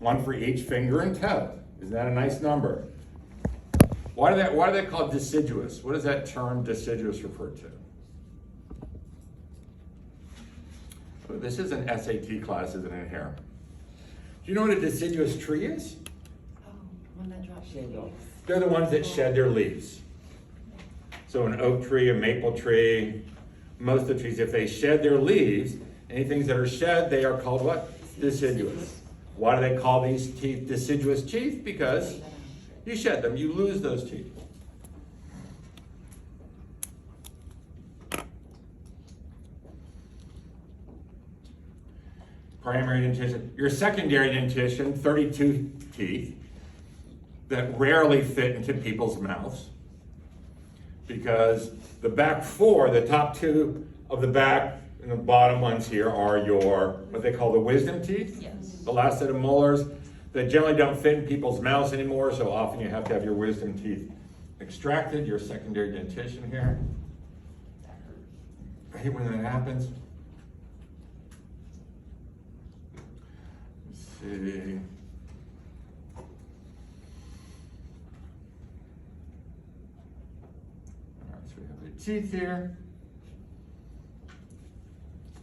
one for each finger and toe. Isn't that a nice number? Why do they call it deciduous? What does that term deciduous refer to? Oh, this is an SAT class, isn't it here? Do you know what a deciduous tree is? Oh, one that drops leaves. They're the ones that shed their leaves. So an oak tree, a maple tree, most of the trees, if they shed their leaves, any things that are shed, they are called what? Deciduous. Why do they call these teeth deciduous teeth? Because you shed them, you lose those teeth. Primary dentition. Your secondary dentition, 32 teeth that rarely fit into people's mouths, because the back four, the top two of the back and the bottom ones here are your, what they call the wisdom teeth. Yes. The last set of molars that generally don't fit in people's mouths anymore, so often you have to have your wisdom teeth extracted, your secondary dentition here. I hate when that happens. Let's see. So we have the teeth here.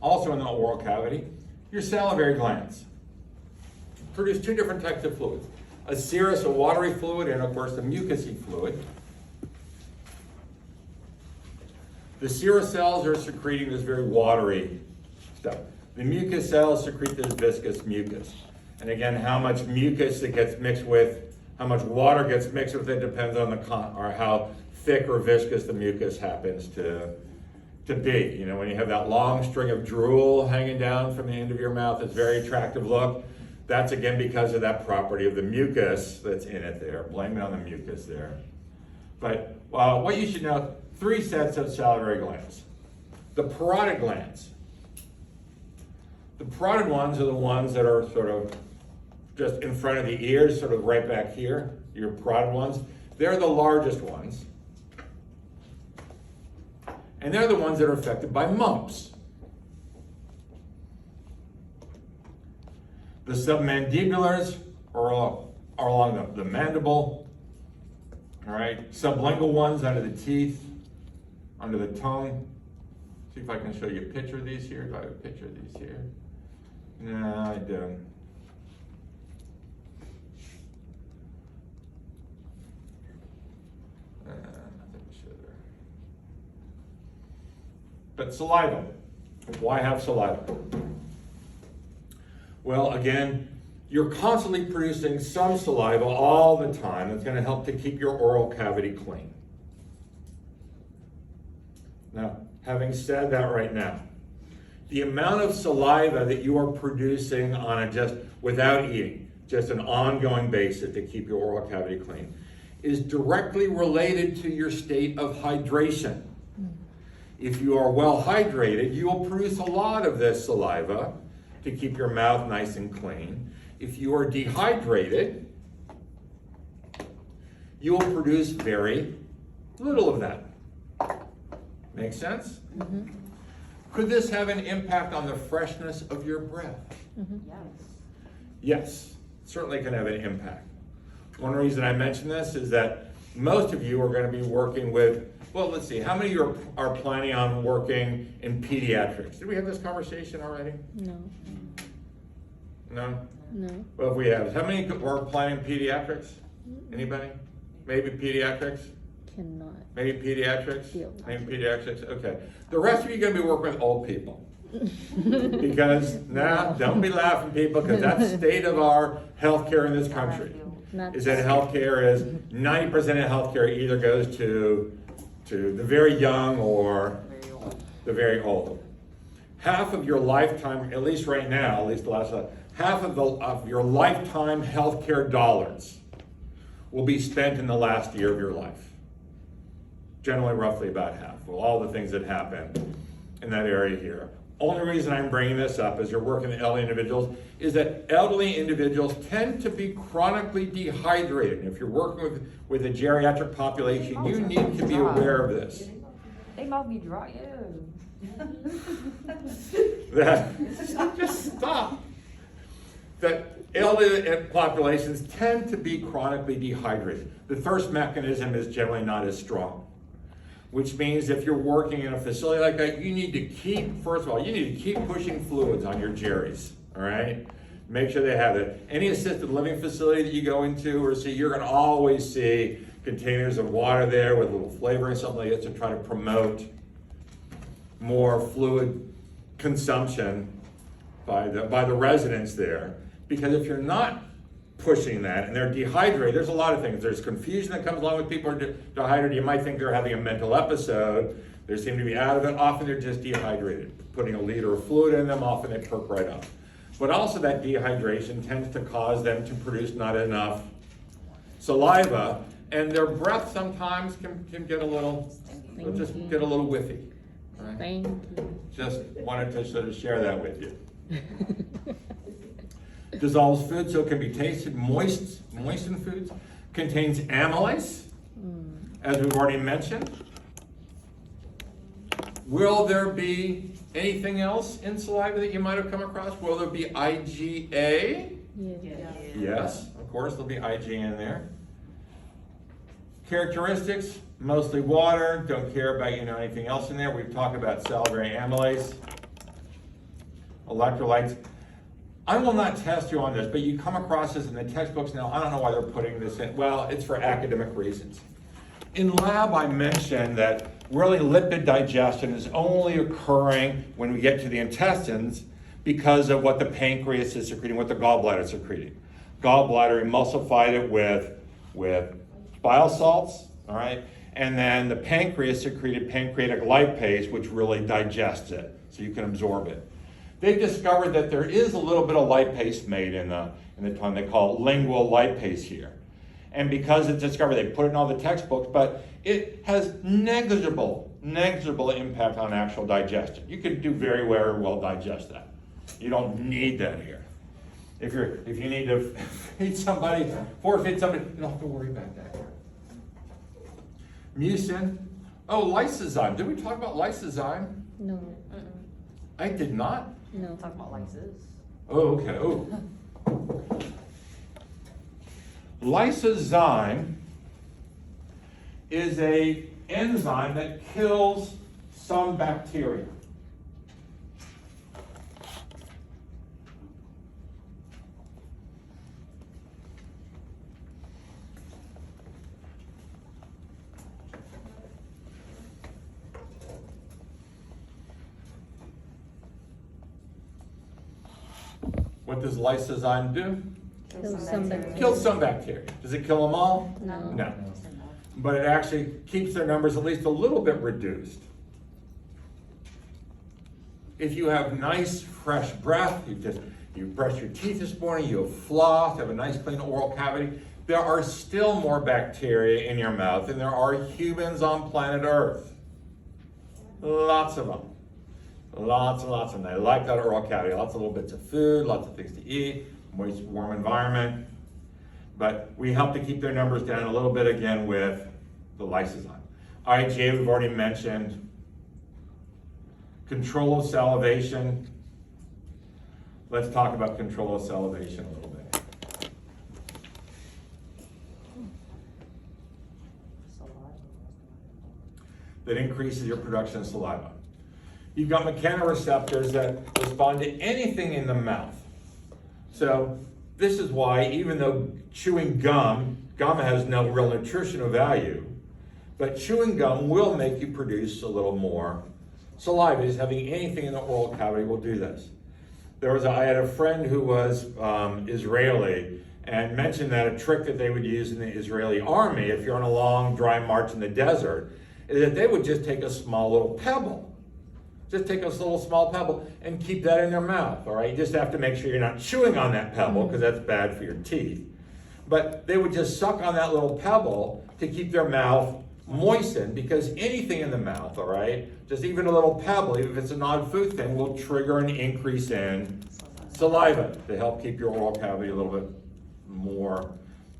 Also in the oral cavity, your salivary glands produce two different types of fluids. A serous, a watery fluid, and of course the mucousy fluid. The serous cells are secreting this very watery stuff. The mucus cells secrete this viscous mucus. And again, how much mucus it gets mixed with, how much water gets mixed with it depends on or how thick or viscous the mucus happens to be. You know, when you have that long string of drool hanging down from the end of your mouth, it's a very attractive look. That's again because of that property of the mucus that's in it there. Blame it on the mucus there. But what you should know, 3 sets of salivary glands. The parotid glands. The parotid ones are the ones that are sort of just in front of the ears, sort of right back here, your parotid ones. They're the largest ones. And they're the ones that are affected by mumps. The submandibulars are along the mandible. All right, sublingual ones under the teeth, under the tongue. See if I can show you a picture of these here. Do I have a picture of these here? No, I don't. Nothing to show there. But saliva. Why have saliva? Well, again, you're constantly producing some saliva all the time. That's going to help to keep your oral cavity clean. Now, having said that right now, the amount of saliva that you are producing on without eating, just an ongoing basis to keep your oral cavity clean, is directly related to your state of hydration. If you are well hydrated, you will produce a lot of this saliva to keep your mouth nice and clean. If you are dehydrated, you will produce very little of that. Make sense? Mm-hmm. Could this have an impact on the freshness of your breath? Mm-hmm. Yes, certainly can have an impact. One reason I mention this is that most of you are going to be working with, well, let's see, how many of you are planning on working in pediatrics? Did we have this conversation already? No. No? No. Well, if we have, how many are planning pediatrics? Anybody? Maybe pediatrics? Cannot. Maybe pediatrics? Yeah. Maybe pediatrics? Okay. The rest of you are going to be working with old people. Because, don't be laughing, people, because that's the state of our healthcare in this country. Is that healthcare is, 90% of healthcare either goes to the very young or the very old. Half of your lifetime, at least right now, at least the last, half of your lifetime healthcare dollars will be spent in the last year of your life. Generally, roughly about half, with all the things that happen in that area here. Only reason I'm bringing this up as you're working with elderly individuals is that elderly individuals tend to be chronically dehydrated. If you're working with a geriatric population, you need to be aware of this. They mouth be dry, ew. That, just stop. that elderly populations tend to be chronically dehydrated. The thirst mechanism is generally not as strong, which means if you're working in a facility like that, you need to keep, first of all, you need to keep pushing fluids on your jerrys, all right? Make sure they have it. Any assisted living facility that you go into or see, you're gonna always see containers of water there with a little flavoring, something like that, to try to promote more fluid consumption by the residents there. Because if you're not pushing that and they're dehydrated, there's a lot of things. There's confusion that comes along with people who are dehydrated. You might think they're having a mental episode. They seem to be out of it. Often they're just dehydrated. Putting a liter of fluid in them, often they perk right up. But also that dehydration tends to cause them to produce not enough saliva, and their breath sometimes can get a little, just get a little whiffy. Right? Thank you. Just wanted to sort of share that with you. Dissolves food, so it can be tasted. Moistened foods. Contains amylase, as we've already mentioned. Will there be anything else in saliva that you might have come across? Will there be IgA? Yes, of course, there'll be IgA in there. Characteristics, mostly water. Don't care about anything else in there. We've talked about salivary amylase. Electrolytes. I will not test you on this, but you come across this in the textbooks now. I don't know why they're putting this in. Well, it's for academic reasons. In lab, I mentioned that really lipid digestion is only occurring when we get to the intestines because of what the pancreas is secreting, what the gallbladder is secreting. Gallbladder emulsified it with bile salts, all right? And then the pancreas secreted pancreatic lipase, which really digests it, so you can absorb it. They've discovered that there is a little bit of lipase made in the tongue. They call it lingual lipase here. And because it's discovered, they put it in all the textbooks, but it has negligible impact on actual digestion. You can do very well digest that. You don't need that here. If you need to feed somebody, force-feed somebody, you don't have to worry about that here. Mucin. Oh, lysozyme. Did we talk about lysozyme? No. I did not. No. Talk about lysis. Oh, okay. Oh. Lysozyme is an enzyme that kills some bacteria. What does lysozyme do? Kills some bacteria. Does it kill them all? No. No. But it actually keeps their numbers at least a little bit reduced. If you have nice fresh breath, you brush your teeth this morning, you floss, have a nice clean oral cavity, there are still more bacteria in your mouth than there are humans on planet Earth. Lots of them. Lots and lots of them. They like that oral cavity. Lots of little bits of food, lots of things to eat, moist, warm environment. But we help to keep their numbers down a little bit again with the lysozyme. IgA, we've already mentioned. Control of salivation. Let's talk about control of salivation a little bit. That increases your production of saliva. You've got mechanoreceptors that respond to anything in the mouth. So this is why, even though chewing gum has no real nutritional value, but chewing gum will make you produce a little more saliva. Just having anything in the oral cavity will do this. I had a friend who was Israeli and mentioned that a trick that they would use in the Israeli army, if you're on a long dry march in the desert, is that they would just take a small little pebble. Just take a little small pebble and keep that in their mouth, all right? You just have to make sure you're not chewing on that pebble because that's bad for your teeth. But they would just suck on that little pebble to keep their mouth moistened, because anything in the mouth, all right, just even a little pebble, even if it's a non-food thing, will trigger an increase in saliva to help keep your oral cavity a little bit more,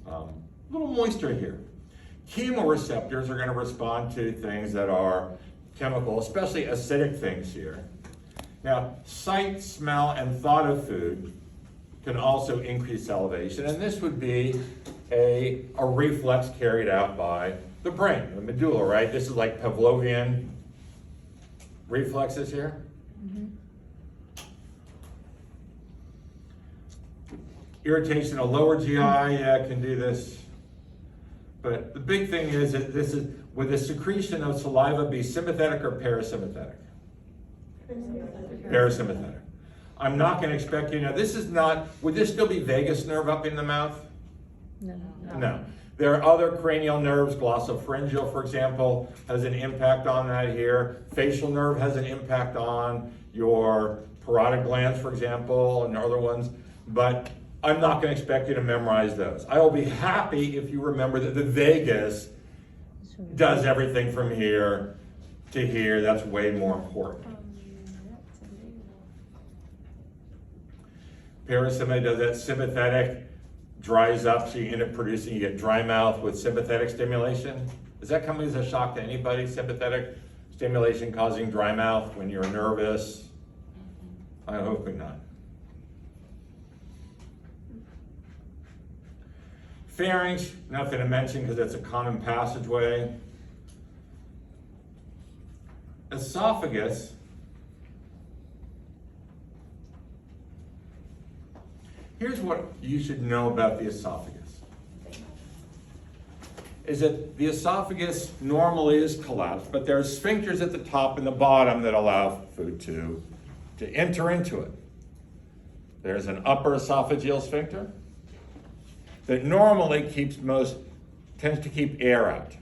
a little moisture here. Chemoreceptors are going to respond to things that are chemical, especially acidic things here. Now, sight, smell, and thought of food can also increase salivation, and this would be a reflex carried out by the brain, the medulla, right? This is like Pavlovian reflexes here. Irritation of lower GI, yeah, can do this. But the big thing is that this is, would the secretion of saliva be sympathetic or parasympathetic? Parasympathetic. I'm not going to expect you, now this is not, would this still be vagus nerve up in the mouth? No. There are other cranial nerves, glossopharyngeal, for example, has an impact on that here. Facial nerve has an impact on your parotid glands, for example, and other ones. But I'm not going to expect you to memorize those. I will be happy if you remember that the vagus does everything from here to here. That's way more important. Parasympathetic does that. Sympathetic dries up, so you end up producing, you get dry mouth with sympathetic stimulation. Does that come as a shock to anybody? Sympathetic stimulation causing dry mouth when you're nervous? I hope not. Pharynx, nothing to mention because it's a common passageway. Esophagus. Here's what you should know about the esophagus. Is that the esophagus normally is collapsed, but there are sphincters at the top and the bottom that allow food to enter into it. There's an upper esophageal sphincter that normally tends to keep air out.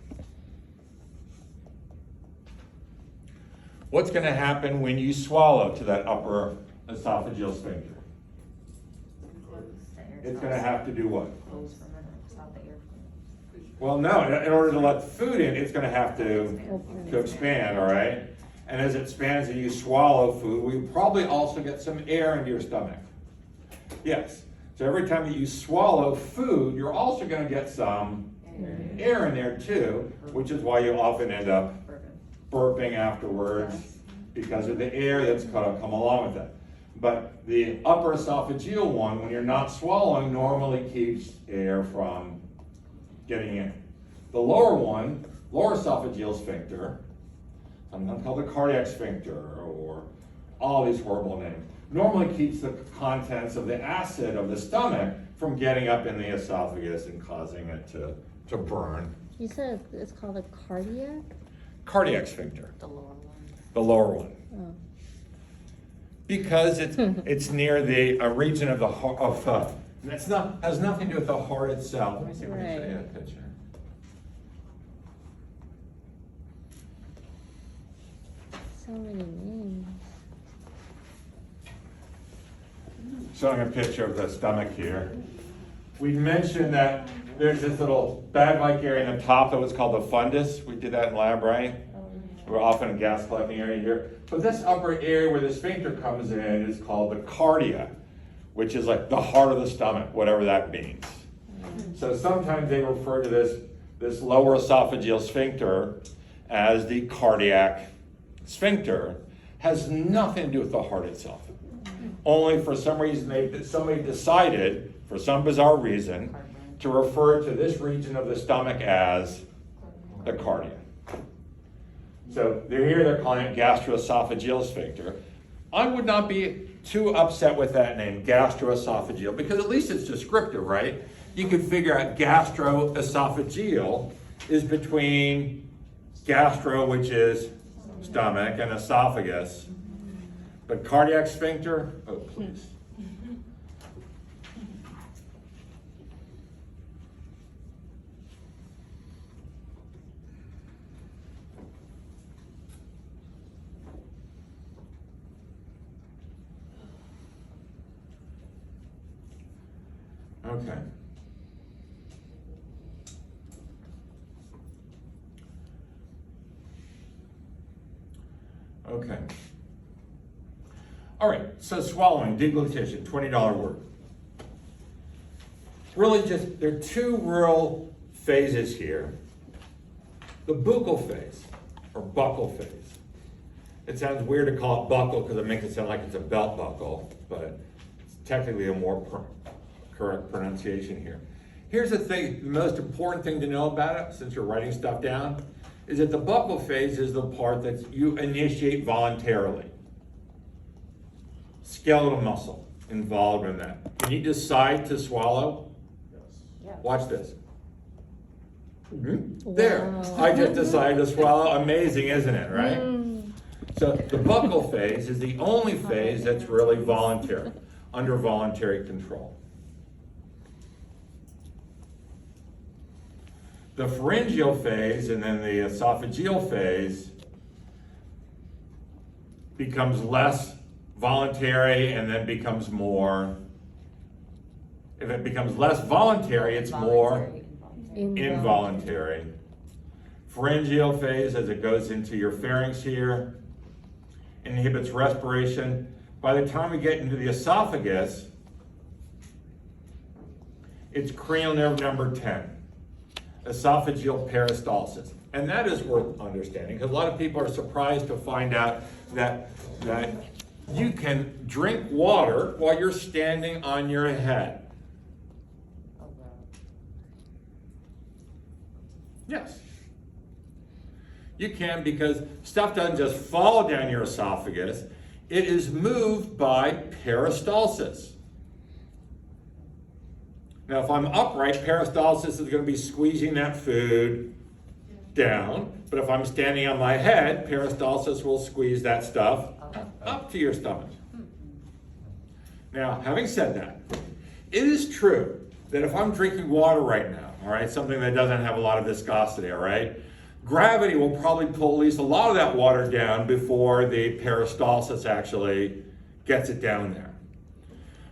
What's going to happen when you swallow to that upper esophageal sphincter? It's going to have to do what? Well, no, in order to let food in, it's going to have to expand, all right? And as it expands and you swallow food, we probably also get some air into your stomach. Yes. So every time that you swallow food, you're also going to get some air in there too, which is why you often end up burping afterwards because of the air that's going to come along with that. But the upper esophageal one, when you're not swallowing, normally keeps air from getting in. The lower one, lower esophageal sphincter, sometimes called the cardiac sphincter or all these horrible names, normally keeps the contents of the acid of the stomach from getting up in the esophagus and causing it to burn. You said it's called a cardiac? Cardiac sphincter. The lower one. The lower one. Oh. Because it's near the region of the heart, has nothing to do with the heart itself. Let me see if I can show you a picture. So many names. Showing a picture of the stomach here. We mentioned that there's this little bag-like area in the top that was called the fundus. We did that in lab, right? We're often a gas collecting area here. But this upper area where the sphincter comes in is called the cardia, which is like the heart of the stomach, whatever that means. So sometimes they refer to this lower esophageal sphincter as the cardiac sphincter. Has nothing to do with the heart itself. Only for some reason somebody decided, for some bizarre reason, to refer to this region of the stomach as the cardia. So they're calling it gastroesophageal sphincter. I would not be too upset with that name, gastroesophageal, because at least it's descriptive, right? You could figure out gastroesophageal is between gastro, which is stomach, and esophagus. But cardiac sphincter, oh please. Okay. Okay. All right, so swallowing, deglutition, $20 word. Really just, there are two real phases here. The buccal phase, or buccal phase. It sounds weird to call it buccal because it makes it sound like it's a belt buckle, but it's technically a more correct pronunciation here. Here's the thing, the most important thing to know about it, since you're writing stuff down, is that the buccal phase is the part that you initiate voluntarily. Skeletal muscle involved in that. Can you decide to swallow? Yeah. Watch this. There, Wow. I just decided to swallow. Amazing, isn't it, right? So the buccal phase is the only phase that's really voluntary, under voluntary control. The pharyngeal phase and then the esophageal phase becomes less voluntary and then becomes more, if it becomes less voluntary, it's more involuntary. Pharyngeal phase, as it goes into your pharynx here, inhibits respiration. By the time we get into the esophagus, it's cranial nerve number 10, esophageal peristalsis. And that is worth understanding, because a lot of people are surprised to find out that you can drink water while you're standing on your head. Oh, wow. Yes. You can, because stuff doesn't just fall down your esophagus, it is moved by peristalsis. Now, if I'm upright, peristalsis is going to be squeezing that food down, but if I'm standing on my head, peristalsis will squeeze that stuff up to your stomach. Now, having said that, it is true that if I'm drinking water right now, all right, something that doesn't have a lot of viscosity, all right, gravity will probably pull at least a lot of that water down before the peristalsis actually gets it down there.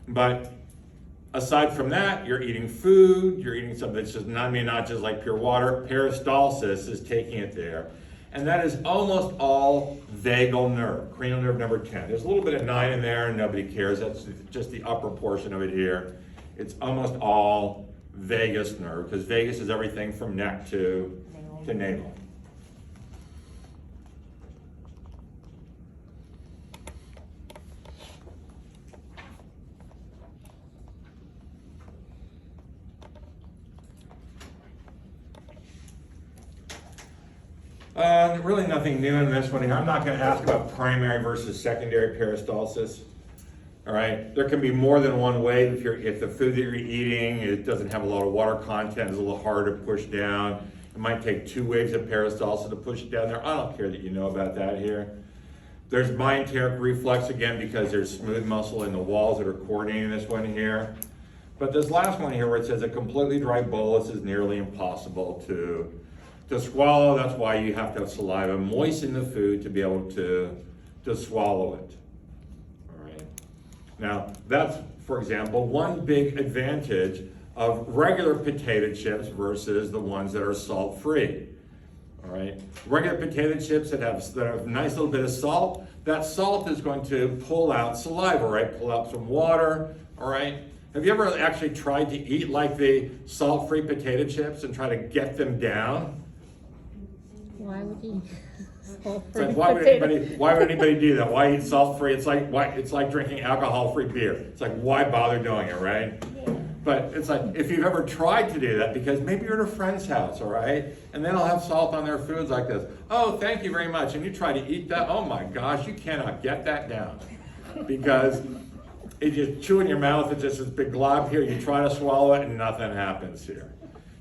But aside from that, you're eating food, you're eating something that's just not just like pure water. Peristalsis is taking it there. And that is almost all vagal nerve, cranial nerve number 10. There's a little bit of 9 in there and nobody cares. That's just the upper portion of it here. It's almost all vagus nerve, because vagus is everything from neck to navel. Really nothing new in this one here. I'm not going to ask about primary versus secondary peristalsis. All right, there can be more than one way. If the food that you're eating, it doesn't have a lot of water content, it's a little harder to push down. It might take 2 waves of peristalsis to push it down there. I don't care that you know about that here. There's myenteric reflex again, because there's smooth muscle in the walls that are coordinating this one here. But this last one here where it says a completely dry bolus is nearly impossible to swallow. That's why you have to have saliva moisten the food to be able to swallow it. All right. Now, that's, for example, one big advantage of regular potato chips versus the ones that are salt-free. All right. Regular potato chips that have a nice little bit of salt, that salt is going to pull out saliva, right? Pull out some water, all right? Have you ever actually tried to eat like the salt-free potato chips and try to get them down? Why would you? It's like, why would anybody do that? Why eat salt-free? It's like drinking alcohol-free beer. It's like, why bother doing it, right? Yeah. But it's like, if you've ever tried to do that, because maybe you're at a friend's house, all right? And then they'll have salt on their foods like this. Oh, thank you very much. And you try to eat that, oh my gosh, you cannot get that down. Because it just chew in your mouth, it's just this big glob here. You try to swallow it and nothing happens here.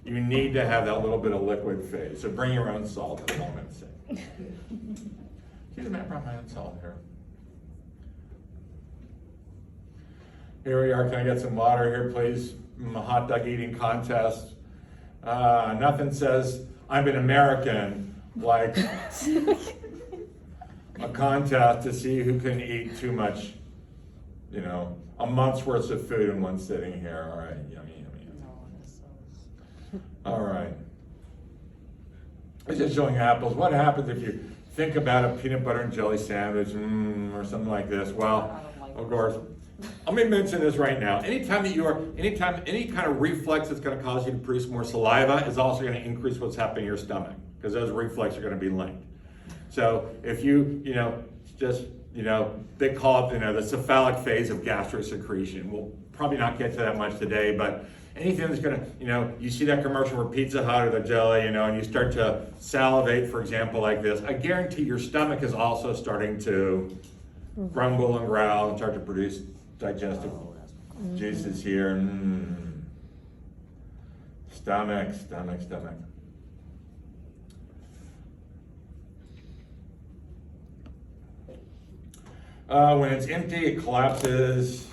You need to have that little bit of liquid phase. So bring your own salt, for moment's sake. Excuse me, I brought my own salt here. Here we are. Can I get some water here, please? A hot dog eating contest. Nothing says I'm an American like a contest to see who can eat too much, you know, a month's worth of food in one sitting here. All right, yummy, yummy, yummy. All right. It's just showing apples. What happens if you think about a peanut butter and jelly sandwich or something like this? Well, of course, let me mention this right now. Anytime any kind of reflex that's going to cause you to produce more saliva is also going to increase what's happening in your stomach, because those reflexes are going to be linked. So if you just you know, they call it, you know, the cephalic phase of gastro secretion. We'll probably not get to that much today, but anything that's gonna, you know, you see that commercial for Pizza Hut or the jelly, you know, and you start to salivate, for example, like this, I guarantee your stomach is also starting to grumble and growl and start to produce digestive juices here. Stomach. When it's empty, it collapses.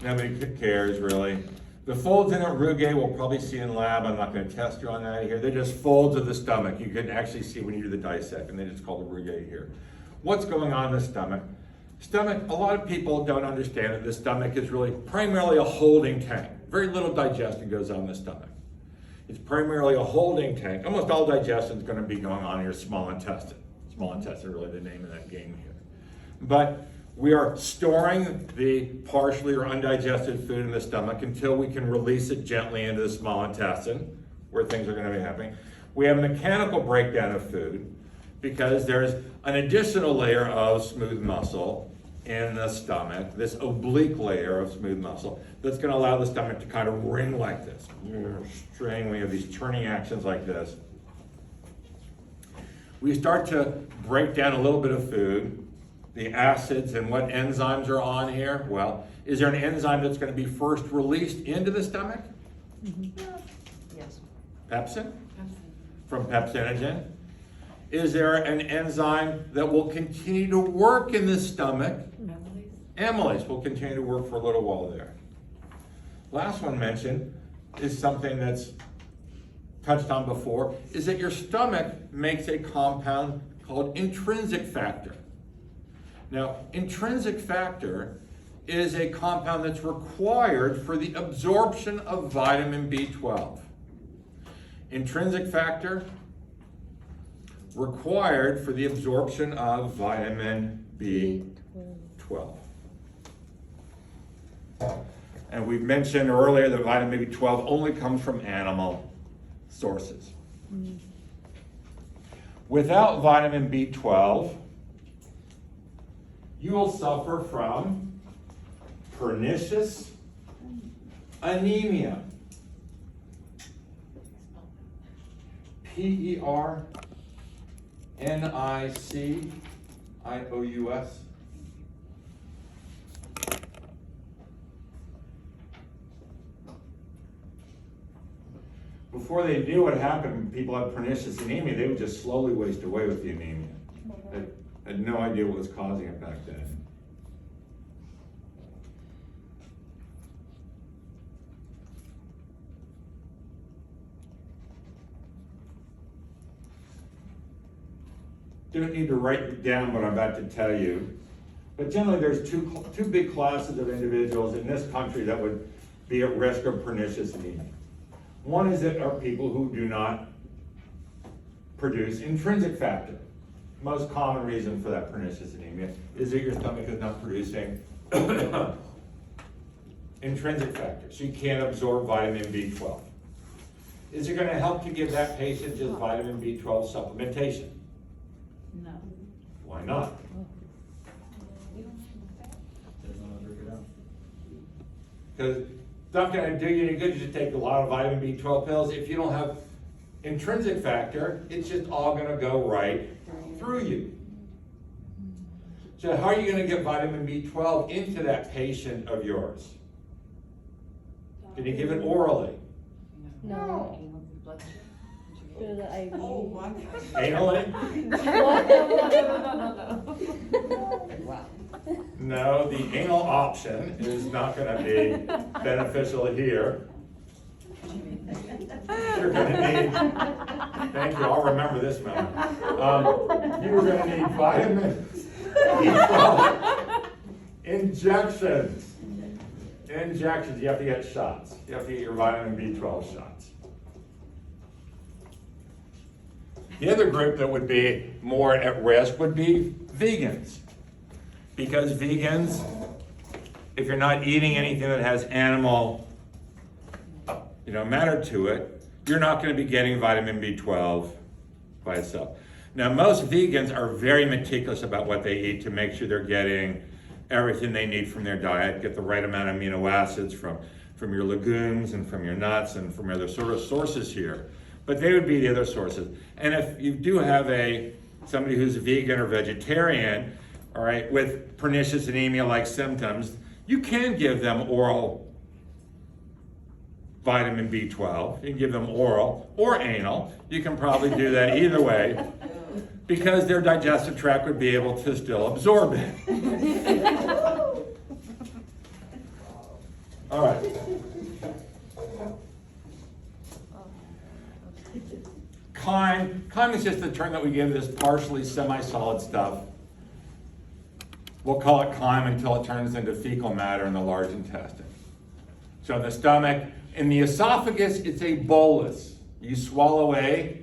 Nobody cares, really. The folds in it, rugae, we'll probably see in lab. I'm not going to test you on that here. They're just folds of the stomach. You can actually see when you do the dissect, and they just call the rugae here. What's going on in the stomach? Stomach, a lot of people don't understand that the stomach is really primarily a holding tank. Very little digestion goes on in the stomach. It's primarily a holding tank. Almost all digestion is going to be going on in your small intestine. Small intestine is really the name of that game here. But we are storing the partially or undigested food in the stomach until we can release it gently into the small intestine, where things are going to be happening. We have a mechanical breakdown of food because there's an additional layer of smooth muscle in the stomach, this oblique layer of smooth muscle that's going to allow the stomach to kind of ring like this. String, we have these turning actions like this. We start to break down a little bit of food, the acids, and what enzymes are on here. Well, is there an enzyme that's going to be first released into the stomach? Yes. Pepsin? From pepsinogen. Is there an enzyme that will continue to work in the stomach? Amylase will continue to work for a little while there. Last one mentioned is something that's touched on before, is that your stomach makes a compound called intrinsic factor. Now, intrinsic factor is a compound that's required for the absorption of vitamin B12. Intrinsic factor required for the absorption of vitamin B12. And we've mentioned earlier that vitamin B12 only comes from animal sources. Without vitamin B12, you will suffer from pernicious anemia. P-E-R-N-I-C-I-O-U-S. Before they knew what happened when people had pernicious anemia, they would just slowly waste away with the anemia. They had no idea what was causing it back then. Don't need to write down what I'm about to tell you, but generally there's two big classes of individuals in this country that would be at risk of pernicious anemia. One is that are people who do not produce intrinsic factor. Most common reason for that pernicious anemia is that your stomach is not producing intrinsic factor, so you can't absorb vitamin B12. Is it going to help to give that patient just vitamin B12 supplementation? No. Why not? Because it's not going to do you any good to just take a lot of vitamin B12 pills. If you don't have intrinsic factor, it's just all going to go right through you. So how are you going to get vitamin B12 into that patient of yours? Can you give it orally? No. Through the IV. Oh my God. Anally? Wow. No, the anal option is not going to be beneficial here. You're going to need, thank you, I'll remember this, Mel. You're going to need vitamin B12 injections. Injections, you have to get shots. You have to get your vitamin B12 shots. The other group that would be more at risk would be vegans. Because vegans, if you're not eating anything that has animal matter to it, you're not going to be getting vitamin B12 by itself. Now, most vegans are very meticulous about what they eat to make sure they're getting everything they need from their diet, get the right amount of amino acids from your legumes and from your nuts and from other sort of sources here. But they would be the other sources. And if you do have somebody who's vegan or vegetarian, all right, with pernicious anemia-like symptoms, you can give them oral vitamin B12. You can give them oral or anal. You can probably do that either way because their digestive tract would be able to still absorb it. All right. Chyme is just the term that we give this partially semi-solid stuff. We'll call it chyme until it turns into fecal matter in the large intestine. So in the stomach, in the esophagus, it's a bolus. You swallow a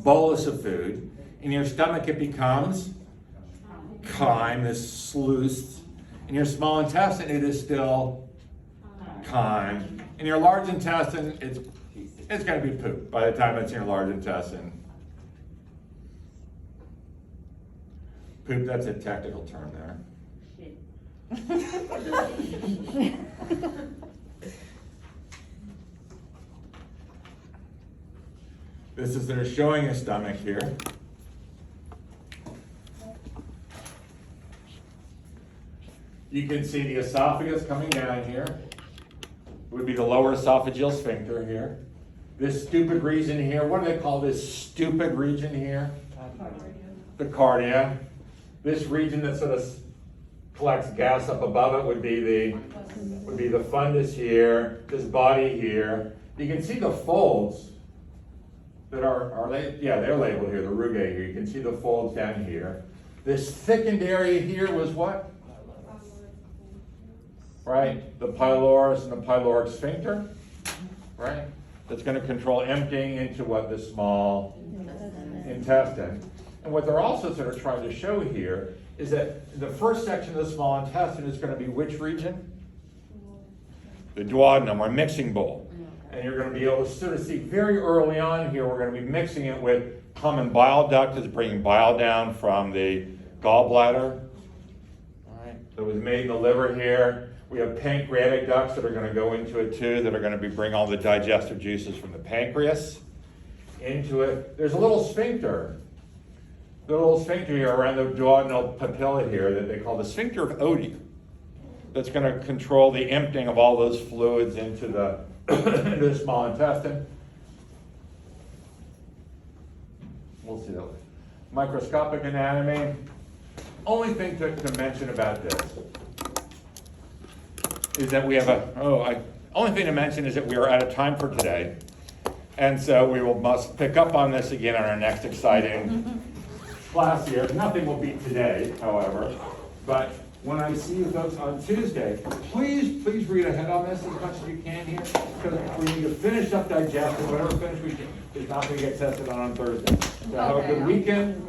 bolus of food. In your stomach, it becomes chyme, this sluice. In your small intestine, it is still chyme. In your large intestine, it's going to be poop by the time it's in your large intestine. Poop, that's a technical term there. This is they're showing a stomach here. You can see the esophagus coming down here. It would be the lower esophageal sphincter here. This stupid region here, what do they call this stupid region here? The cardia. This region that sort of collects gas up above it would be the fundus here, this body here. You can see the folds that are they? Yeah, they're labeled here, the rugae here. You can see the folds down here. This thickened area here was what? Right, the pylorus and the pyloric sphincter, right? That's going to control emptying into what? The small intestine. And what they're also sort of trying to show here is that the first section of the small intestine is going to be which region? The duodenum, or mixing bowl. And you're going to be able to sort of see very early on here, we're going to be mixing it with common bile duct that's bringing bile down from the gallbladder. All right, that was made in the liver here. We have pancreatic ducts that are going to go into it too, that are going to bring all the digestive juices from the pancreas into it. There's a little sphincter. The little sphincter here around the duodenal papilla here that they call the Sphincter of Od. That's going to control the emptying of all those fluids into the, into the small intestine. We'll see that later. Microscopic anatomy. Only thing to mention about this is that we have only thing to mention is that we are out of time for today. And so we must pick up on this again on our next exciting class here. Nothing will beat today, however. But when I see you folks on Tuesday, please read ahead on this as much as you can here. Because we need to finish up digestion. Whatever finish we can is not going to get tested on Thursday. So have a good weekend.